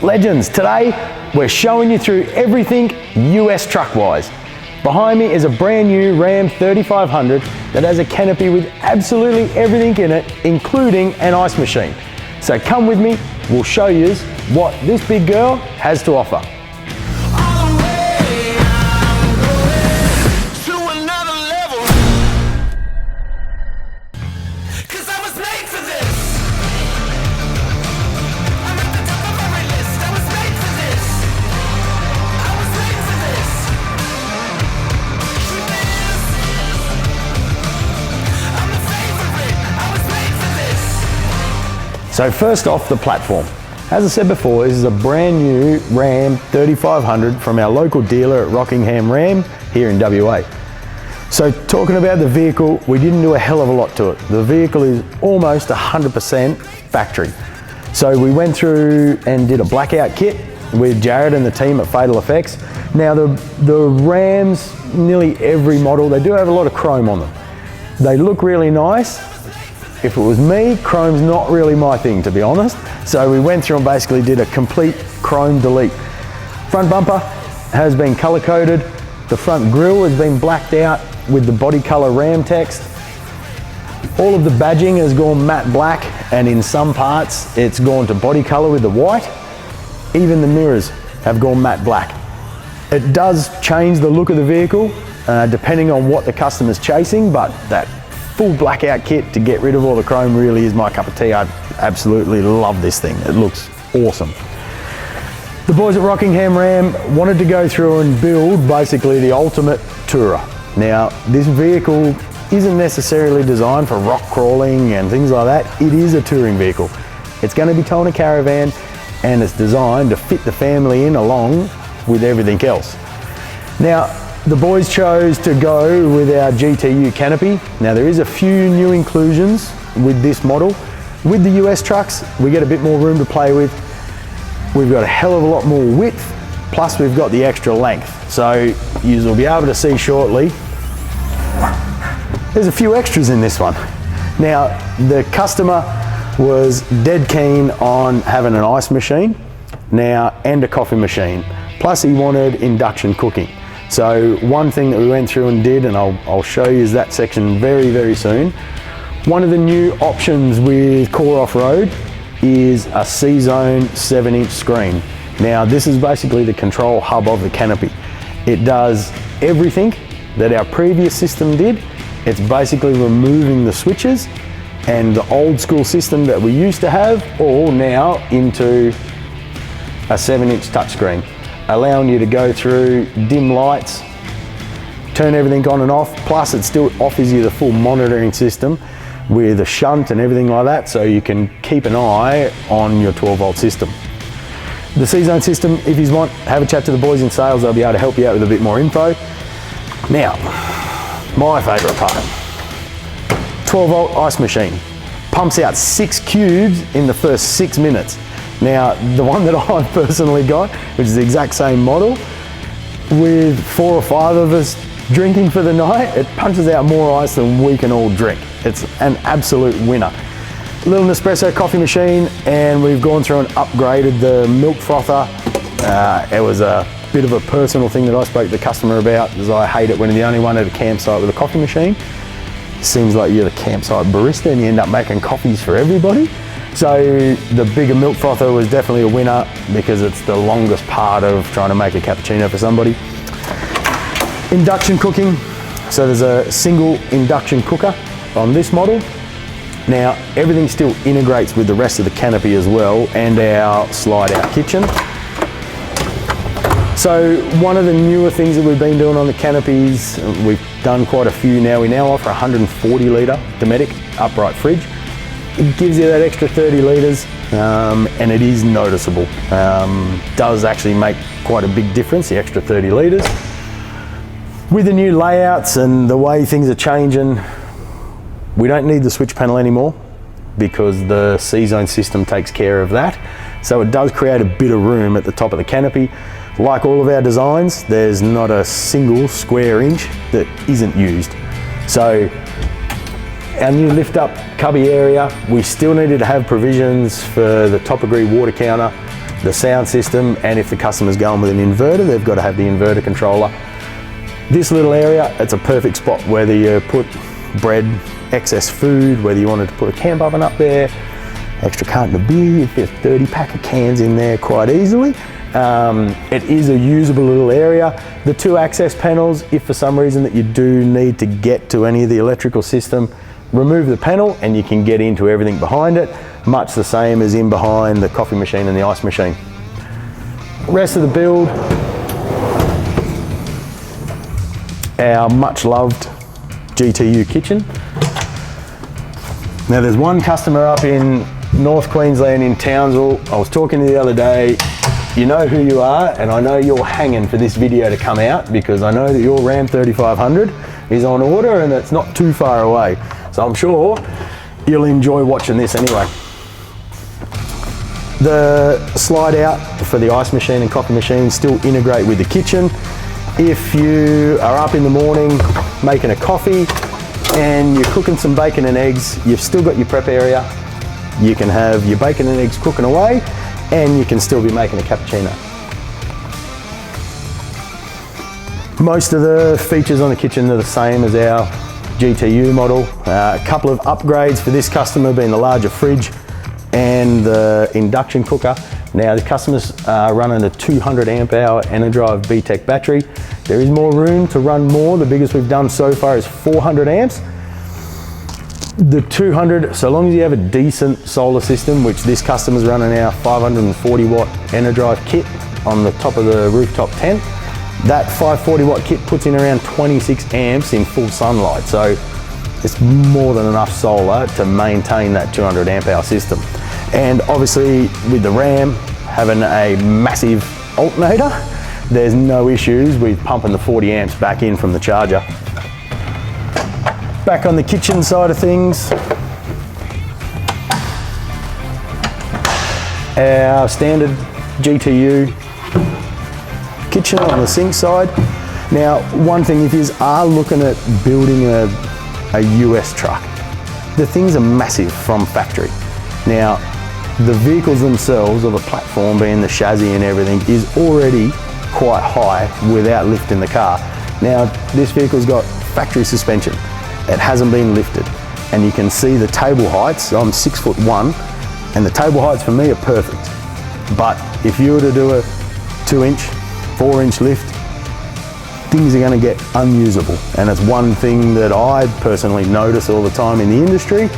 Legends, today we're showing you through everything US truck-wise. Behind me is a brand new Ram 3500 that has a canopy with absolutely everything in it, including an ice machine. So come with me, we'll show you what this big girl has to offer. So first off, the platform. As I said before, this is a brand new Ram 3500 from our local dealer at Rockingham RAM here in WA. So talking about the vehicle, we didn't do a hell of a lot to it. The vehicle is almost 100% factory. So we went through and did a blackout kit with Jared and the team at Fatal Effects. Now the Rams, nearly every model, they do have a lot of chrome on them. They look really nice. If it was me, chrome's not really my thing, to be honest. So we went through and basically did a complete chrome delete. Front bumper has been color coded. The front grille has been blacked out with the body color Ram text. All of the badging has gone matte black, and in some parts it's gone to body color with the white. Even the mirrors have gone matte black. It does change the look of the vehicle depending on what the customer's chasing, but that full blackout kit to get rid of all the chrome really is my cup of tea. I absolutely love this thing. It looks awesome. The boys at Rockingham RAM wanted to go through and build basically the ultimate tourer. Now, this vehicle isn't necessarily designed for rock crawling and things like that. It is a touring vehicle. It's going to be towing a caravan, and it's designed to fit the family in along with everything else. Now, the boys chose to go with our GTU canopy. Now there is a few new inclusions with this model. With the US trucks, we get a bit more room to play with. We've got a hell of a lot more width, plus we've got the extra length. So you'll be able to see shortly, there's a few extras in this one. Now the customer was dead keen on having an ice machine and a coffee machine. Plus he wanted induction cooking. So one thing that we went through and did, and I'll show you is that section very, very soon. One of the new options with Core Offroad is a C-Zone 7-inch screen. Now this is basically the control hub of the canopy. It does everything that our previous system did. It's basically removing the switches and the old school system that we used to have, all now into a 7-inch touchscreen, allowing you to go through dim lights, turn everything on and off, plus it still offers you the full monitoring system with a shunt and everything like that, so you can keep an eye on your 12-volt system. The C-Zone system, if you want, have a chat to the boys in sales, they'll be able to help you out with a bit more info. Now, my favourite part, 12-volt ice machine. Pumps out 6 cubes in the first 6 minutes. Now, the one that I've personally got, which is the exact same model, with 4 or 5 of us drinking for the night, it punches out more ice than we can all drink. It's an absolute winner. Little Nespresso coffee machine, and we've gone through and upgraded the milk frother. It was a bit of a personal thing that I spoke to the customer about, because I hate it when you're the only one at a campsite with a coffee machine. Seems like you're the campsite barista and you end up making coffees for everybody. So the bigger milk frother was definitely a winner, because it's the longest part of trying to make a cappuccino for somebody. Induction cooking. So there's a single induction cooker on this model. Now everything still integrates with the rest of the canopy as well, and our slide out kitchen. So one of the newer things that we've been doing on the canopies, we've done quite a few now. We now offer a 140 litre Dometic upright fridge. It gives you that extra 30 litres, and it is noticeable. Does actually make quite a big difference, the extra 30 litres. With the new layouts and the way things are changing, we don't need the switch panel anymore, because the C-Zone system takes care of that. So it does create a bit of room at the top of the canopy. Like all of our designs, there's not a single square inch that isn't used. So our new lift up cubby area, we still needed to have provisions for the top degree water counter, the sound system, and if the customer's going with an inverter, they've got to have the inverter controller. This little area, it's a perfect spot, whether you put bread, excess food, whether you wanted to put a camp oven up there, extra carton of beer, you fit a 30 pack of cans in there quite easily. It is a usable little area. The 2 access panels, if for some reason that you do need to get to any of the electrical system, remove the panel and you can get into everything behind it, much the same as in behind the coffee machine and the ice machine. Rest of the build, our much loved GTU kitchen. Now there's one customer up in North Queensland in Townsville. I was talking to the other day, you know who you are, and I know you're hanging for this video to come out because I know that your Ram 3500 is on order and it's not too far away. So I'm sure you'll enjoy watching this anyway. The slide out for the ice machine and coffee machine still integrate with the kitchen. If you are up in the morning making a coffee and you're cooking some bacon and eggs, you've still got your prep area. You can have your bacon and eggs cooking away and you can still be making a cappuccino. Most of the features on the kitchen are the same as our GTU model. A couple of upgrades for this customer being the larger fridge and the induction cooker. Now the customers are running a 200 amp hour Enerdrive BTEC battery. There is more room to run more. The biggest we've done so far is 400 amps. The 200, so long as you have a decent solar system, which this customer's running our 540 watt Enerdrive kit on the top of the rooftop tent, that 540 watt kit puts in around 26 amps in full sunlight. So it's more than enough solar to maintain that 200 amp hour system. And obviously with the Ram having a massive alternator, there's no issues with pumping the 40 amps back in from the charger. Back on the kitchen side of things, our standard GTU kitchen on the sink side. Now, one thing, if you are looking at building a US truck, the things are massive from factory. Now, the vehicles themselves, or the platform being the chassis and everything, is already quite high without lifting the car. Now, this vehicle's got factory suspension. It hasn't been lifted. And you can see the table heights. I'm 6'1", and the table heights for me are perfect. But if you were to do a 2-inch, 4-inch lift, things are going to get unusable. And it's one thing that I personally notice all the time in the industry.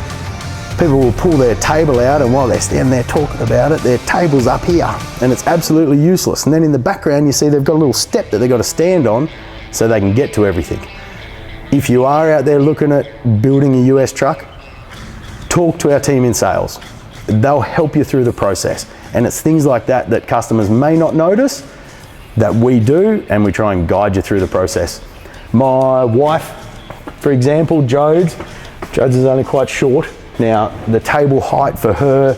People will pull their table out, and while they're standing there talking about it, their table's up here and it's absolutely useless. And then in the background you see they've got a little step that they've got to stand on so they can get to everything. If you are out there looking at building a US truck, talk to our team in sales. They'll help you through the process. And it's things like that that customers may not notice that we do, and we try and guide you through the process. My wife, for example, Jodes is only quite short. Now, the table height for her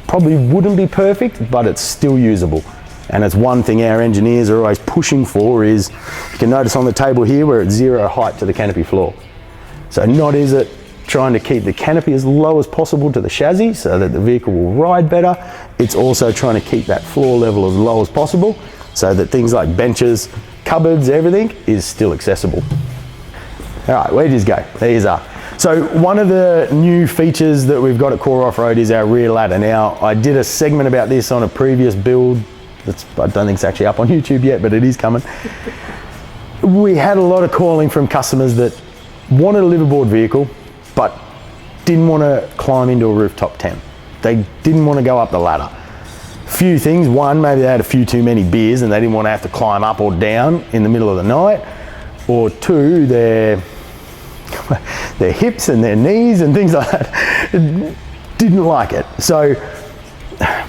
probably wouldn't be perfect, but it's still usable. And it's one thing our engineers are always pushing for is, you can notice on the table here we're at 0 height to the canopy floor. So not is it trying to keep the canopy as low as possible to the chassis so that the vehicle will ride better, it's also trying to keep that floor level as low as possible so that things like benches, cupboards, everything is still accessible. All right, where did you go? There you are. So one of the new features that we've got at Core Off-Road is our rear ladder. Now, I did a segment about this on a previous build. I don't think it's actually up on YouTube yet, but it is coming. We had a lot of calling from customers that wanted a liveaboard vehicle, but didn't want to climb into a rooftop tent. They didn't want to go up the ladder. Few things. One, maybe they had a few too many beers and they didn't want to have to climb up or down in the middle of the night. Or two, their hips and their knees and things like that didn't like it. So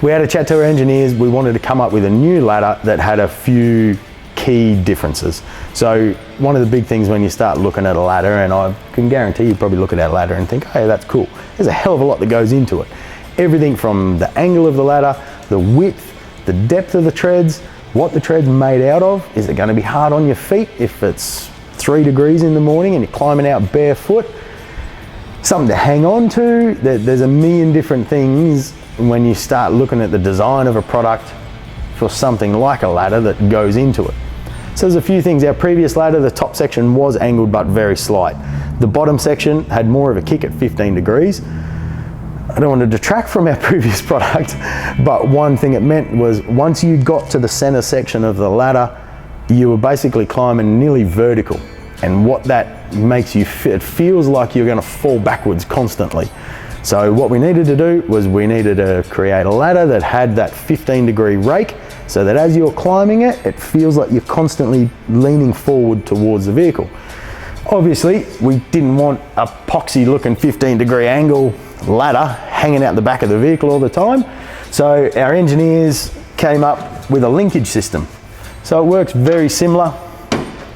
we had a chat to our engineers. We wanted to come up with a new ladder that had a few key differences. So one of the big things when you start looking at a ladder, and I can guarantee you probably look at that ladder and think, hey, that's cool. There's a hell of a lot that goes into it. Everything from the angle of the ladder, the width, the depth of the treads, what the tread's made out of. Is it going to be hard on your feet if it's 3 degrees in the morning and you're climbing out barefoot? something to hang on to. There's a million different things when you start looking at the design of a product for something like a ladder that goes into it. So there's a few things. Our previous ladder, the top section was angled but very slight. The bottom section had more of a kick at 15 degrees. I don't want to detract from our previous product, but one thing it meant was once you got to the center section of the ladder, you were basically climbing nearly vertical. And what that makes you, it feels like you're going to fall backwards constantly. So what we needed to do was we needed to create a ladder that had that 15-degree rake, so that as you're climbing it, it feels like you're constantly leaning forward towards the vehicle. Obviously, we didn't want a poxy looking 15-degree angle ladder hanging out the back of the vehicle all the time. So our engineers came up with a linkage system. So it works very similar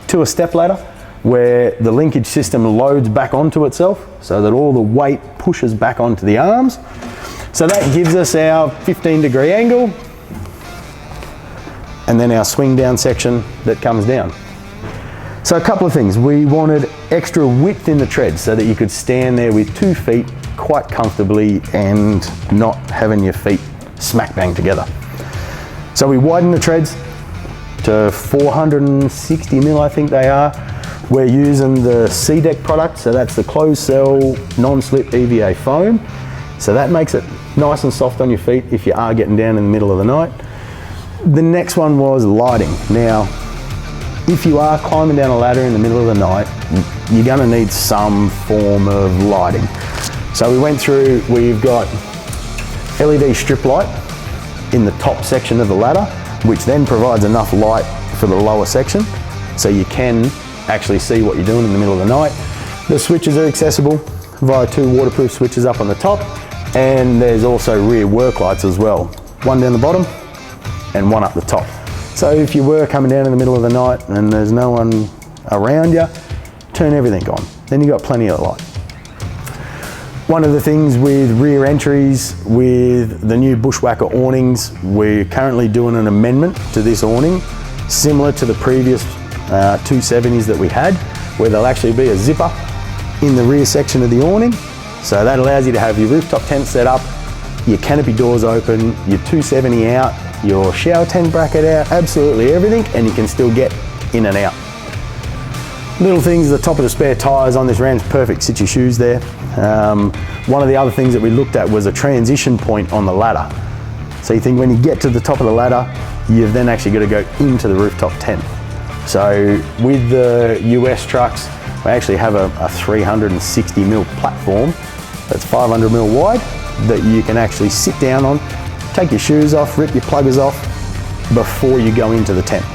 to a step ladder, where the linkage system loads back onto itself so that all the weight pushes back onto the arms. So that gives us our 15-degree angle and then our swing down section that comes down. So a couple of things. We wanted extra width in the treads so that you could stand there with 2 feet quite comfortably and not having your feet smack bang together. So we widened the treads to 460 mil, I think they are. We're using the C-Deck product, so that's the closed cell non-slip EVA foam. So that makes it nice and soft on your feet if you are getting down in the middle of the night. The next one was lighting. Now, if you are climbing down a ladder in the middle of the night, you're gonna need some form of lighting. So we went through, we've got LED strip light in the top section of the ladder, which then provides enough light for the lower section, so you can actually see what you're doing in the middle of the night. The switches are accessible via 2 waterproof switches up on the top, and there's also rear work lights as well. One down the bottom and one up the top. So if you were coming down in the middle of the night and there's no one around you, turn everything on. Then you've got plenty of light. One of the things with rear entries, with the new Bushwhacker awnings, we're currently doing an amendment to this awning, similar to the previous 270s that we had, where there'll actually be a zipper in the rear section of the awning. So that allows you to have your rooftop tent set up, your canopy doors open, your 270 out, your shower tent bracket out, absolutely everything, and you can still get in and out. Little things, the top of the spare tyres on this Ram's perfect, sit your shoes there. One of the other things that we looked at was a transition point on the ladder. So you think when you get to the top of the ladder, you've then actually got to go into the rooftop tent. So with the US trucks, we actually have a 360 mil platform that's 500 mil wide that you can actually sit down on, take your shoes off, rip your pluggers off before you go into the tent.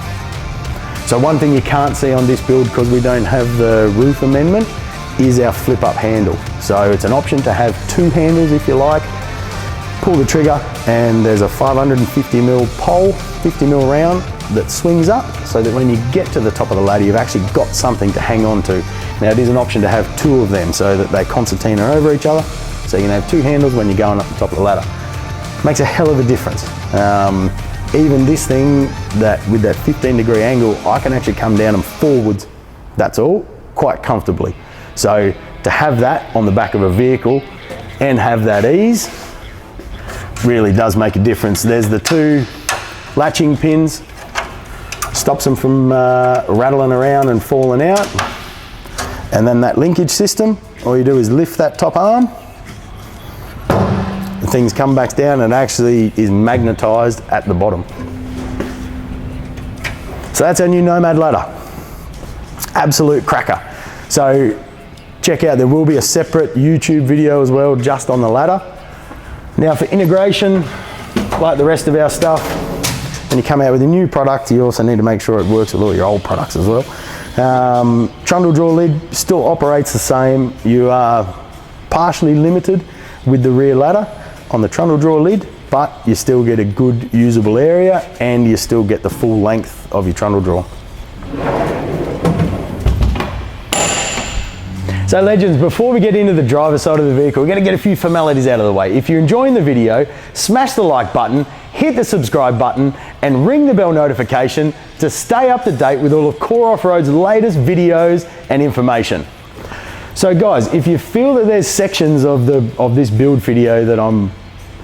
So one thing you can't see on this build, because we don't have the roof amendment, is our flip up handle. So it's an option to have 2 handles if you like. Pull the trigger and there's a 550 mil pole, 50 mil round that swings up, so that when you get to the top of the ladder, you've actually got something to hang on to. Now it is an option to have 2 of them so that they concertina over each other. So you can have 2 handles when you're going up the top of the ladder. Makes a hell of a difference. Even this thing, that with that 15-degree angle, I can actually come down and forwards, that's all, quite comfortably. So to have that on the back of a vehicle and have that ease really does make a difference. There's the 2 latching pins, stops them from rattling around and falling out. And then that linkage system, all you do is lift that top arm, the things come back down, and it actually is magnetized at the bottom. So that's our new Nomad ladder. Absolute cracker. So check out, there will be a separate YouTube video as well just on the ladder. Now for integration, like the rest of our stuff, when you come out with a new product, you also need to make sure it works with all your old products as well. Trundle drawer lid still operates the same. You are partially limited with the rear ladder on the trundle drawer lid, but you still get a good usable area and you still get the full length of your trundle drawer. So legends, before we get into the driver's side of the vehicle, we're going to get a few formalities out of the way. If you're enjoying the video, smash the like button, hit the subscribe button, and ring the bell notification to stay up to date with all of Core Off-Road's latest videos and information. So guys, if you feel that there's sections of this build video that I'm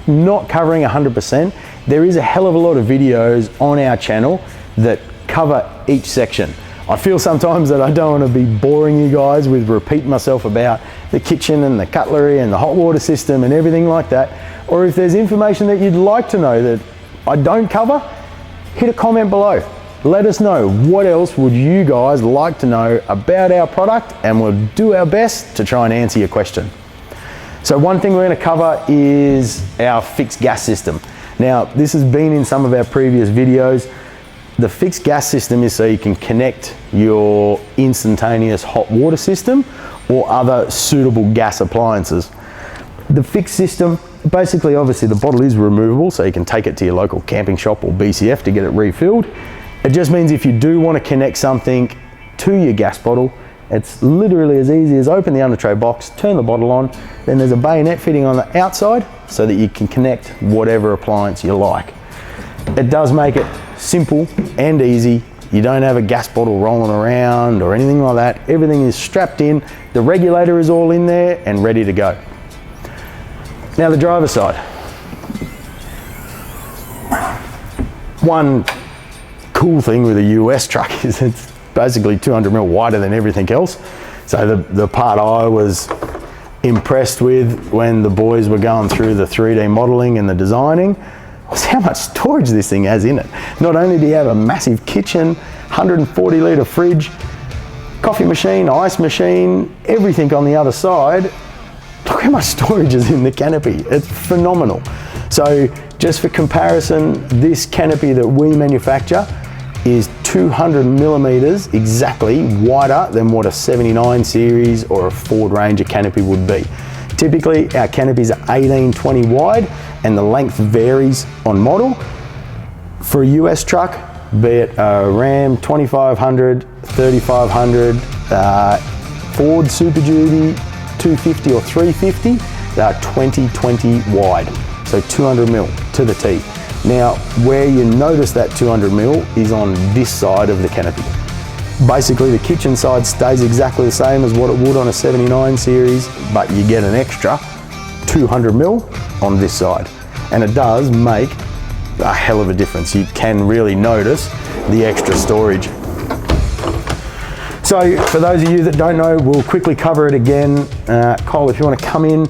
not covering 100%, there is a hell of a lot of videos on our channel that cover each section. I feel sometimes that I don't want to be boring you guys with repeating myself about the kitchen and the cutlery and the hot water system and everything like that. Or if there's information that you'd like to know that I don't cover, hit a comment below. Let us know what else would you guys like to know about our product, and we'll do our best to try and answer your question. So one thing we're going to cover is our fixed gas system. Now, this has been in some of our previous videos. The fixed gas system is so you can connect your instantaneous hot water system or other suitable gas appliances. The fixed system, basically, obviously the bottle is removable, so you can take it to your local camping shop or BCF to get it refilled. It just means if you do want to connect something to your gas bottle, it's literally as easy as open the under tray box, turn the bottle on, then there's a bayonet fitting on the outside so that you can connect whatever appliance you like. It does make it simple and easy. You don't have a gas bottle rolling around or anything like that. Everything is strapped in, the regulator is all in there and ready to go. Now the driver's side. One cool thing with a US truck is it's basically 200 mil wider than everything else. So the part I was impressed with when the boys were going through the 3D modeling and the designing was how much storage this thing has in it. Not only do you have a massive kitchen, 140 litre fridge, coffee machine, ice machine, everything on the other side, look how much storage is in the canopy. It's phenomenal. So just for comparison, this canopy that we manufacture is 200 millimeters exactly wider than what a 79 series or a Ford Ranger canopy would be. Typically our canopies are 18-20 wide and the length varies on model. For a US truck, be it a Ram 2500, 3500, Ford Super Duty 250 or 350, they are 20-20 wide, so 200 mil to the T. Now, where you notice that 200 mil is on this side of the canopy. Basically, the kitchen side stays exactly the same as what it would on a 79 series, but you get an extra 200 mil on this side. And it does make a hell of a difference. You can really notice the extra storage. So, for those of you that don't know, we'll quickly cover it again. Cole, if you want to come in,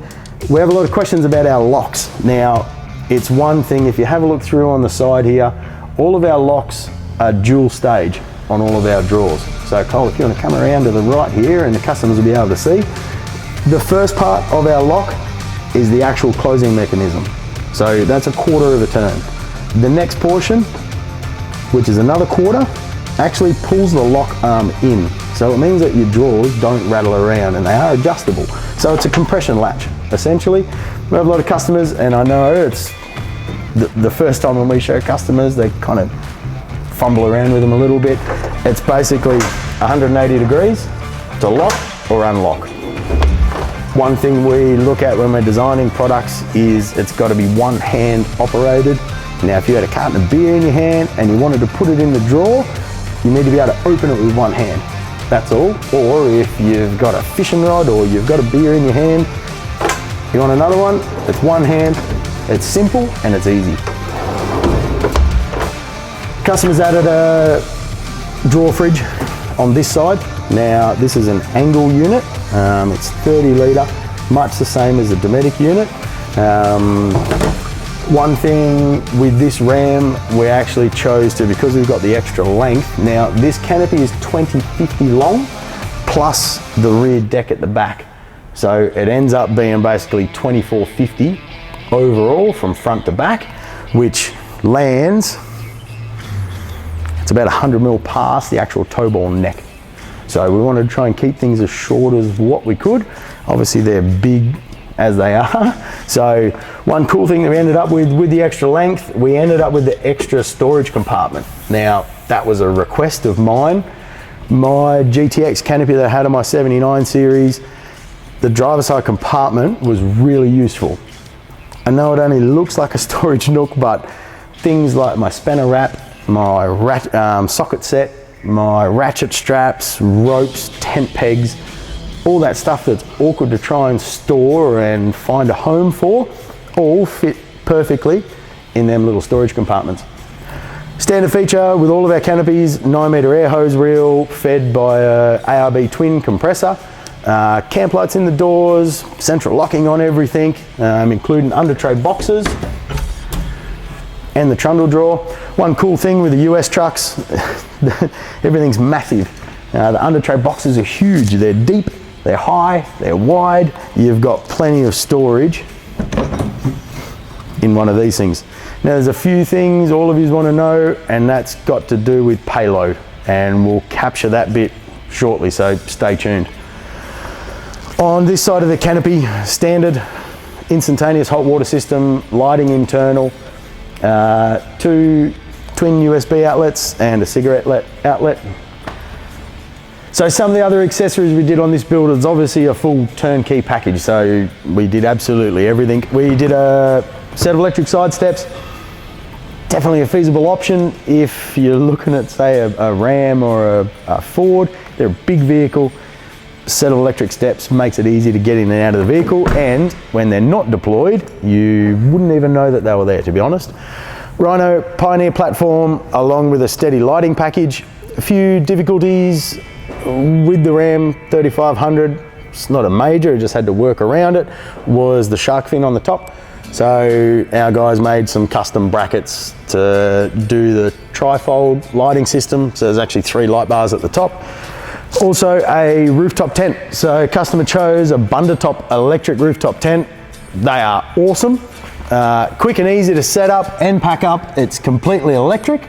we have a lot of questions about our locks. Now, it's one thing, if you have a look through on the side here, all of our locks are dual stage on all of our drawers. So Cole, if you want to come around to the right here and the customers will be able to see, the first part of our lock is the actual closing mechanism. So that's a quarter of a turn. The next portion, which is another quarter, actually pulls the lock arm in. So it means that your drawers don't rattle around and they are adjustable. So it's a compression latch, essentially. We have a lot of customers, and I know it's the first time when we show customers, they kind of fumble around with them a little bit. It's basically 180 degrees to lock or unlock. One thing we look at when we're designing products is it's got to be one hand operated. Now, if you had a carton of beer in your hand and you wanted to put it in the drawer, you need to be able to open it with one hand. That's all. Or if you've got a fishing rod or you've got a beer in your hand, you want another one, it's one hand, it's simple and it's easy. Customers added a drawer fridge on this side. Now this is an angle unit, it's 30 litre, much the same as the Dometic unit. One thing with this Ram, we actually chose to, because we've got the extra length, now this canopy is 20-50 long, plus the rear deck at the back. So it ends up being basically 24-50 overall from front to back, which lands, it's about 100 mil past the actual tow ball neck. So we wanted to try and keep things as short as what we could. Obviously they're big as they are. So one cool thing that we ended up with the extra length, we ended up with the extra storage compartment. Now that was a request of mine. My GTX canopy that I had on my 79 series, the driver's side compartment was really useful. I know it only looks like a storage nook, but things like my spanner wrap, my socket set, my ratchet straps, ropes, tent pegs, all that stuff that's awkward to try and store and find a home for, all fit perfectly in them little storage compartments. Standard feature with all of our canopies, 9-metre air hose reel fed by a ARB twin compressor, camp lights in the doors, central locking on everything, including under tray boxes and the trundle drawer. One cool thing with the US trucks, everything's massive. The under tray boxes are huge, they're deep, they're high, they're wide. You've got plenty of storage in one of these things. Now there's a few things all of you want to know, and that's got to do with payload, and we'll capture that bit shortly, so stay tuned. On this side of the canopy, standard instantaneous hot water system, lighting internal, 2 twin USB outlets and a cigarette outlet. So some of the other accessories we did on this build is obviously a full turnkey package, so we did absolutely everything. We did a set of electric side steps, definitely a feasible option if you're looking at, say, a Ram or a Ford. They're a big vehicle. Set of electric steps makes it easy to get in and out of the vehicle, and when they're not deployed, you wouldn't even know that they were there, to be honest. Rhino Pioneer platform along with a steady lighting package. A few difficulties with the Ram 3500, it's not a major, I just had to work around it, was the shark fin on the top. So our guys made some custom brackets to do the trifold lighting system. So there's actually 3 light bars at the top. Also a rooftop tent. So customer chose a Bundutec electric rooftop tent. They are awesome. Quick and easy to set up and pack up. It's completely electric.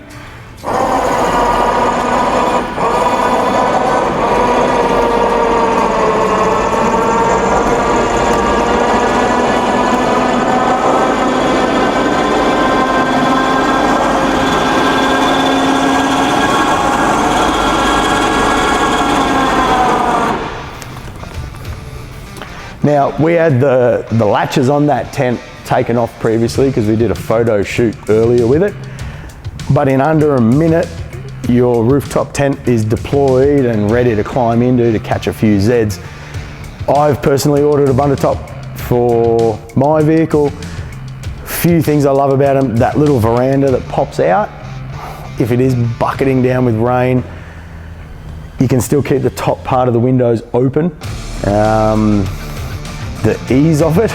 Now, we had the latches on that tent taken off previously because we did a photo shoot earlier with it. But in under a minute, your rooftop tent is deployed and ready to climb into to catch a few Zeds. I've personally ordered a Bundutec for my vehicle. Few things I love about them, that little veranda that pops out. If it is bucketing down with rain, you can still keep the top part of the windows open. The ease of it,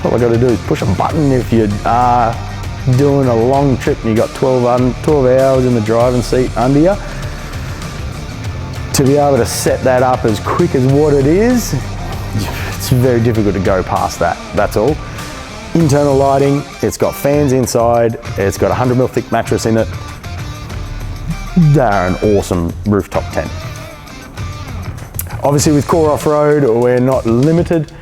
all I got to do is push a button if you are doing a long trip and you got 12 hours in the driving seat under you. To be able to set that up as quick as what it is, it's very difficult to go past that, that's all. Internal lighting, it's got fans inside, it's got a 100mm thick mattress in it. They're an awesome rooftop tent. Obviously with Core Offroad, we're not limited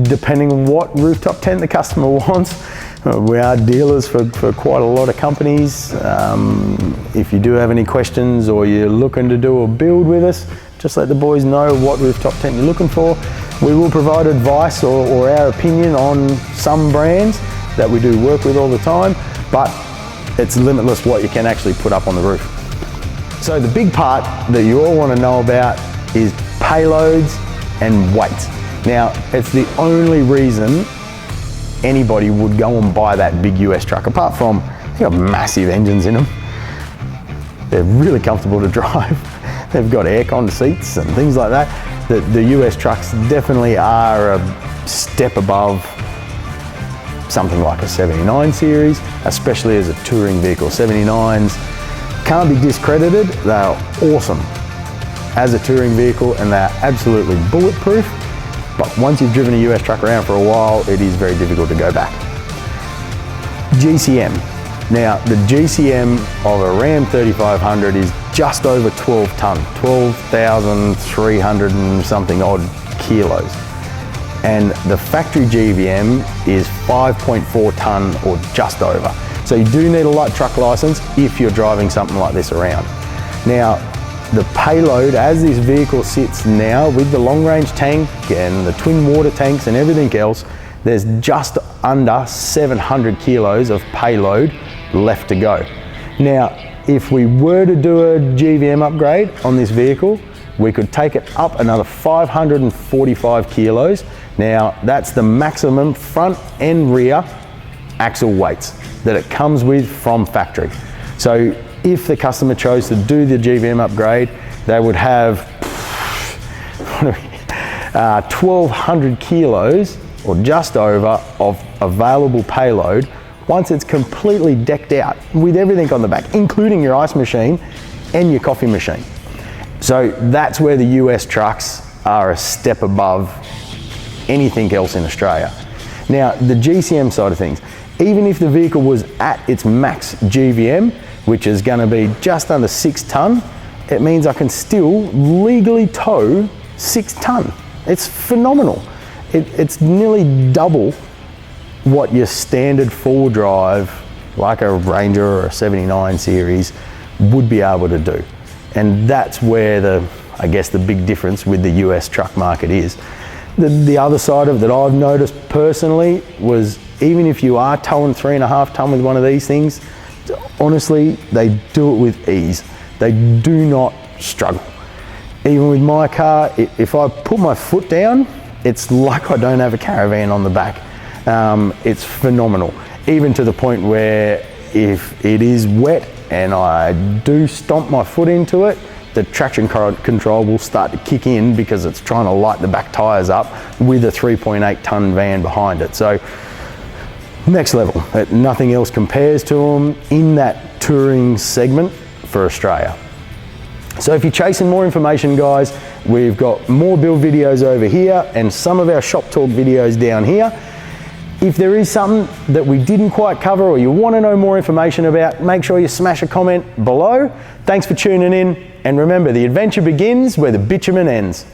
depending on what rooftop tent the customer wants. We are dealers for quite a lot of companies. If you do have any questions or you're looking to do a build with us, just let the boys know what rooftop tent you're looking for. We will provide advice or our opinion on some brands that we do work with all the time, but it's limitless what you can actually put up on the roof. So the big part that you all want to know about is payloads and weight. Now, it's the only reason anybody would go and buy that big US truck, apart from they've got massive engines in them. They're really comfortable to drive. They've got aircon seats and things like that. The US trucks definitely are a step above something like a 79 series, especially as a touring vehicle. 79s can't be discredited. They're awesome as a touring vehicle and they're absolutely bulletproof. But once you've driven a US truck around for a while, it is very difficult to go back. GCM. Now, the GCM of a Ram 3500 is just over 12 ton, 12,300 and something odd kilos. And the factory GVM is 5.4 ton or just over. So you do need a light truck license if you're driving something like this around. Now, the payload as this vehicle sits now with the long range tank and the twin water tanks and everything else, there's just under 700 kilos of payload left to go. Now, if we were to do a GVM upgrade on this vehicle, we could take it up another 545 kilos. Now that's the maximum front and rear axle weights that it comes with from factory. So if the customer chose to do the GVM upgrade, they would have 1,200 kilos or just over of available payload once it's completely decked out with everything on the back, including your ice machine and your coffee machine. So that's where the US trucks are a step above anything else in Australia. Now, the GCM side of things, even if the vehicle was at its max GVM, which is going to be just under 6 tonne, it means I can still legally tow 6 tonne. It's phenomenal. It's nearly double what your standard four drive, like a Ranger or a 79 series, would be able to do. And that's where I guess the big difference with the US truck market is. The other side of it that I've noticed personally was, even if you are towing 3.5 tonne with one of these things, honestly, they do it with ease. They do not struggle. Even with my car, if I put my foot down, it's like I don't have a caravan on the back. It's phenomenal. Even to the point where if it is wet and I do stomp my foot into it, the traction control will start to kick in because it's trying to light the back tyres up with a 3.8 tonne van behind it. So next level. Nothing else compares to them in that touring segment for Australia. So if you're chasing more information, guys, we've got more build videos over here and some of our shop talk videos down here. If there is something that we didn't quite cover or you want to know more information about, make sure you smash a comment below. Thanks for tuning in, and remember, the adventure begins where the bitumen ends.